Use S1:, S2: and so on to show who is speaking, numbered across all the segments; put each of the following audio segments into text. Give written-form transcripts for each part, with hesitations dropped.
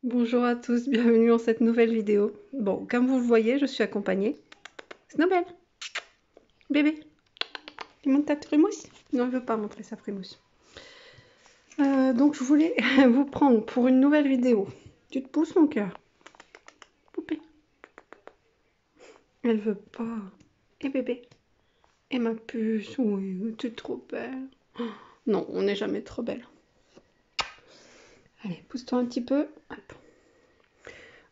S1: Bonjour à tous, bienvenue dans cette nouvelle vidéo. Bon, comme vous le voyez, je suis accompagnée. Snowbell, bébé, tu montres ta frimousse? Non, elle veut pas montrer sa frimousse. Donc je voulais vous prendre pour une nouvelle vidéo. Tu te pousses mon cœur? Poupée. Elle veut pas. Et bébé? Et ma puce? Oui, tu es trop belle. Non, on n'est jamais trop belle. Allez, pousse-toi un petit peu. Hop.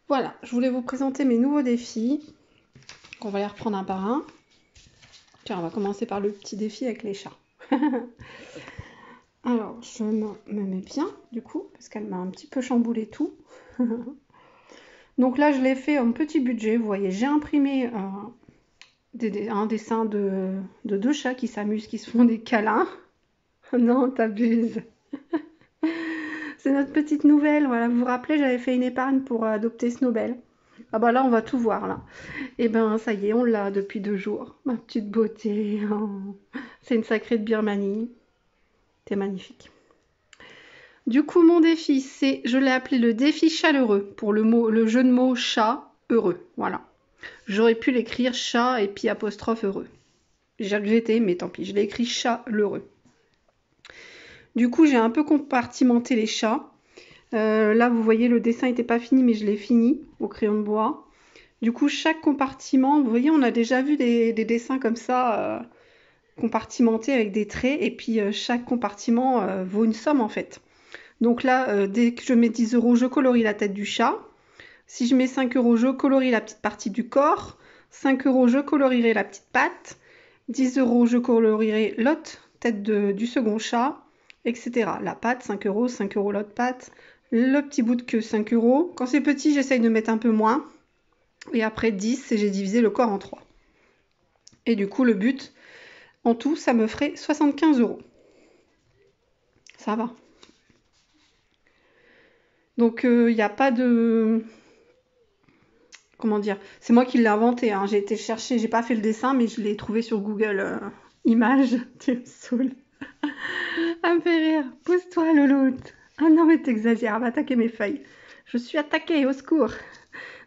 S1: Voilà, je voulais vous présenter mes nouveaux défis. On va les reprendre un par un. Tiens, on va commencer par le petit défi avec les chats. Alors, je me mets bien, du coup, parce qu'elle m'a un petit peu chamboulé tout. Donc là, je l'ai fait en petit budget. Vous voyez, j'ai imprimé un dessin de deux chats qui s'amusent, qui se font des câlins. Non, t'abuses. C'est notre petite nouvelle. Voilà, vous vous rappelez, j'avais fait une épargne pour adopter Snowbell. Ah bah là, on va tout voir, là. Et ben, ça y est, on l'a depuis 2 jours. Ma petite beauté. Oh. C'est une sacrée de Birmanie. T'es magnifique. Du coup, mon défi, je l'ai appelé le défi chaleureux, pour le jeu de mots chat heureux. Voilà. J'aurais pu l'écrire chat et puis apostrophe heureux. J'ai regretté, mais tant pis, je l'ai écrit chat l'heureux. Du coup, j'ai un peu compartimenté les chats. Là, vous voyez, le dessin n'était pas fini, mais je l'ai fini au crayon de bois. Du coup, chaque compartiment, vous voyez, on a déjà vu des dessins comme ça, compartimentés avec des traits, et puis chaque compartiment vaut une somme en fait. Donc là, dès que je mets 10 €, je colorie la tête du chat. Si je mets 5 €, je colorie la petite partie du corps. 5 €, je colorierai la petite patte. 10 €, je colorierai l'autre tête du second chat, etc. La patte, 5 €, 5 € l'autre patte. Le petit bout de queue, 5 €. Quand c'est petit, j'essaye de mettre un peu moins. Et après 10, et j'ai divisé le corps en 3. Et du coup, le but, en tout, ça me ferait 75 €. Ça va. Donc, il n'y a pas de... Comment dire? C'est moi qui l'ai inventé, hein. J'ai été chercher, j'ai pas fait le dessin, mais je l'ai trouvé sur Google Images. Tu me saoules. Ah, me fait rire. Pousse-toi, Loloute. Ah non, mais t'exagères, elle va attaquer mes feuilles. Je suis attaquée, au secours.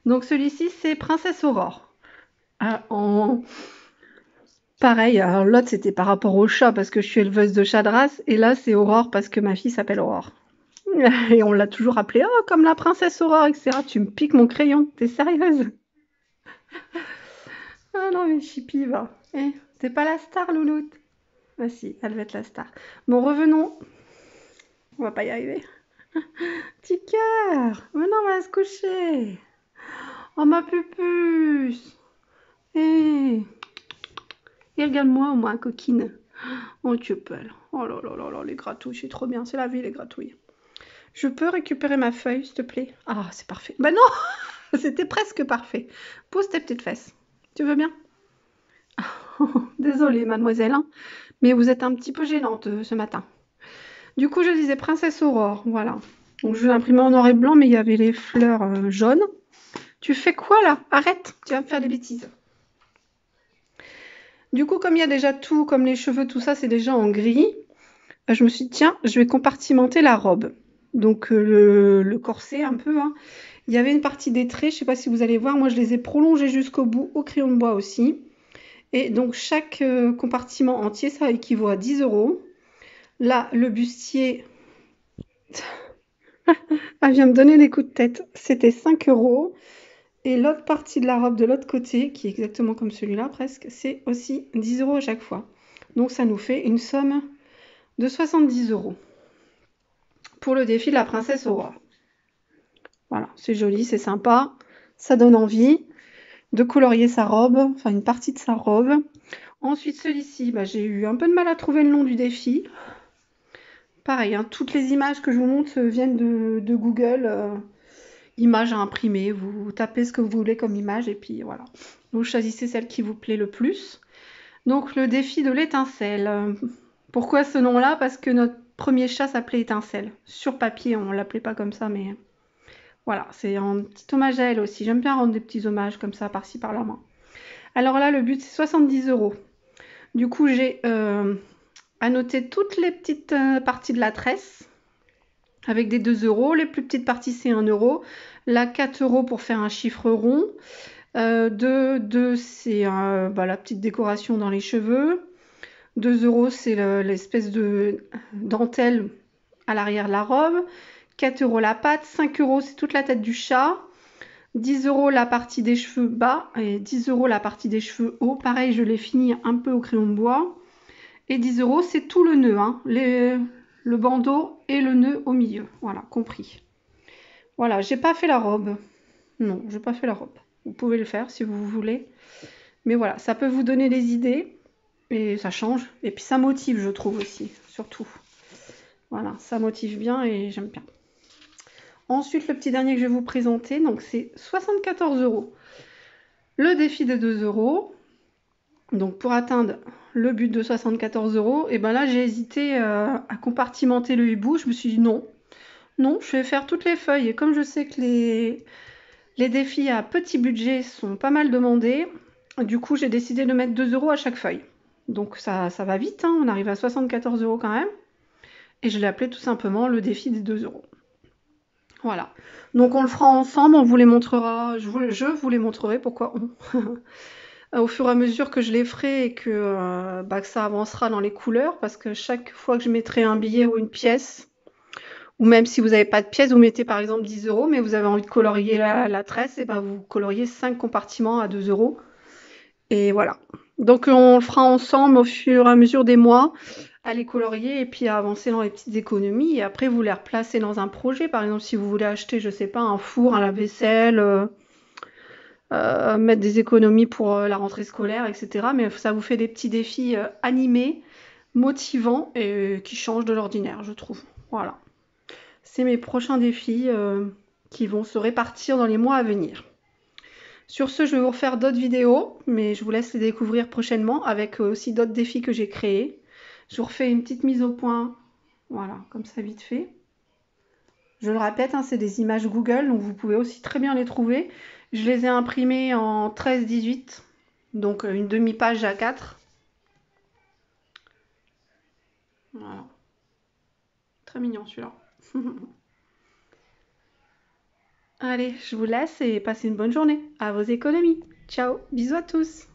S1: Donc celui-ci, c'est Princesse Aurore. En... Pareil, alors l'autre, c'était par rapport au chat, parce que je suis éleveuse de chat de race. Et là, c'est Aurore, parce que ma fille s'appelle Aurore. Et on l'a toujours appelée, oh, comme la Princesse Aurore, etc. Tu me piques mon crayon. T'es sérieuse? Ah non, mais Chippy, va. Eh, t'es pas la star, Louloute? Ah si, elle va être la star. Bon, revenons. On va pas y arriver. Petit cœur. Maintenant, on va se coucher. Oh, ma pupuce. Eh. Et regarde-moi, au moins, coquine. Oh, tu es belle. Oh là là là là, les gratouilles, c'est trop bien. C'est la vie, les gratouilles. Je peux récupérer ma feuille, s'il te plaît? Ah, c'est parfait. Bah non, c'était presque parfait. Pose tes petites fesses. Tu veux bien? Désolée, mademoiselle, hein, mais vous êtes un petit peu gênante ce matin. Du coup, je disais Princesse Aurore, voilà. Donc, je l'ai imprimé en noir et blanc, mais il y avait les fleurs jaunes. Tu fais quoi là? Arrête, tu vas me faire des bêtises. Du coup, comme il y a déjà tout, comme les cheveux, tout ça, c'est déjà en gris, je me suis dit, tiens, je vais compartimenter la robe. Donc, le corset un peu, hein. Il y avait une partie des traits, je ne sais pas si vous allez voir, moi je les ai prolongés jusqu'au bout, au crayon de bois aussi. Et donc, chaque compartiment entier, ça équivaut à 10 €. Là, le bustier, elle vient me donner des coups de tête, c'était 5 €. Et l'autre partie de la robe de l'autre côté, qui est exactement comme celui-là presque, c'est aussi 10 € à chaque fois. Donc ça nous fait une somme de 70 € pour le défi de la princesse Aurore. Voilà, c'est joli, c'est sympa, ça donne envie de colorier sa robe, enfin une partie de sa robe. Ensuite celui-ci, bah, j'ai eu un peu de mal à trouver le nom du défi. Pareil, hein, toutes les images que je vous montre viennent de Google. Images à imprimer, vous tapez ce que vous voulez comme image et puis voilà. Vous choisissez celle qui vous plaît le plus. Donc le défi de l'étincelle. Pourquoi ce nom-là? Parce que notre premier chat s'appelait Étincelle. Sur papier, on ne l'appelait pas comme ça, mais voilà, c'est un petit hommage à elle aussi. J'aime bien rendre des petits hommages comme ça, par-ci, par-là. Alors là, le but, c'est 70 €. Du coup, j'ai annoté toutes les petites parties de la tresse avec des 2 euros. Les plus petites parties, c'est 1 euro. Là, 4 euros pour faire un chiffre rond. 2, c'est la petite décoration dans les cheveux. 2 euros, c'est l'espèce de dentelle à l'arrière de la robe. 4 euros la patte. 5 euros, c'est toute la tête du chat. 10 euros la partie des cheveux bas et 10 euros la partie des cheveux hauts. Pareil, je l'ai fini un peu au crayon de bois. Et 10 euros, c'est tout le nœud, hein, le bandeau et le nœud au milieu. Voilà, compris. Voilà, j'ai pas fait la robe. Non, j'ai pas fait la robe. Vous pouvez le faire si vous voulez. Mais voilà, ça peut vous donner des idées. Et ça change. Et puis ça motive, je trouve aussi, surtout. Voilà, ça motive bien et j'aime bien. Ensuite, le petit dernier que je vais vous présenter, donc c'est 74 euros. Le défi de 2 euros. Donc pour atteindre le but de 74 euros, et ben là j'ai hésité à compartimenter le hibou. Je me suis dit non, je vais faire toutes les feuilles. Et comme je sais que les défis à petit budget sont pas mal demandés, du coup j'ai décidé de mettre 2 euros à chaque feuille. Donc ça va vite, hein, on arrive à 74 euros quand même. Et je l'ai appelé tout simplement le défi des 2 euros. Voilà. Donc on le fera ensemble, on vous les montrera, je vous les montrerai pourquoi au fur et à mesure que je les ferai et que ça avancera dans les couleurs, parce que chaque fois que je mettrai un billet ou une pièce, ou même si vous n'avez pas de pièce, vous mettez par exemple 10 euros, mais vous avez envie de colorier la tresse, et ben vous coloriez 5 compartiments à 2 euros. Et voilà. Donc on le fera ensemble au fur et à mesure des mois, à les colorier et puis à avancer dans les petites économies. Et après vous les replacez dans un projet. Par exemple, si vous voulez acheter, je sais pas, un four, un lave-vaisselle, mettre des économies pour la rentrée scolaire, etc. Mais ça vous fait des petits défis animés, motivants et qui changent de l'ordinaire, je trouve. Voilà. C'est mes prochains défis qui vont se répartir dans les mois à venir. Sur ce, je vais vous refaire d'autres vidéos, mais je vous laisse les découvrir prochainement avec aussi d'autres défis que j'ai créés. Je vous refais une petite mise au point, voilà, comme ça vite fait. Je le répète, hein, c'est des images Google, donc vous pouvez aussi très bien les trouver. Je les ai imprimées en 13-18, donc une demi-page A4. Voilà. Très mignon celui-là. Allez, je vous laisse et passez une bonne journée. À vos économies. Ciao, bisous à tous.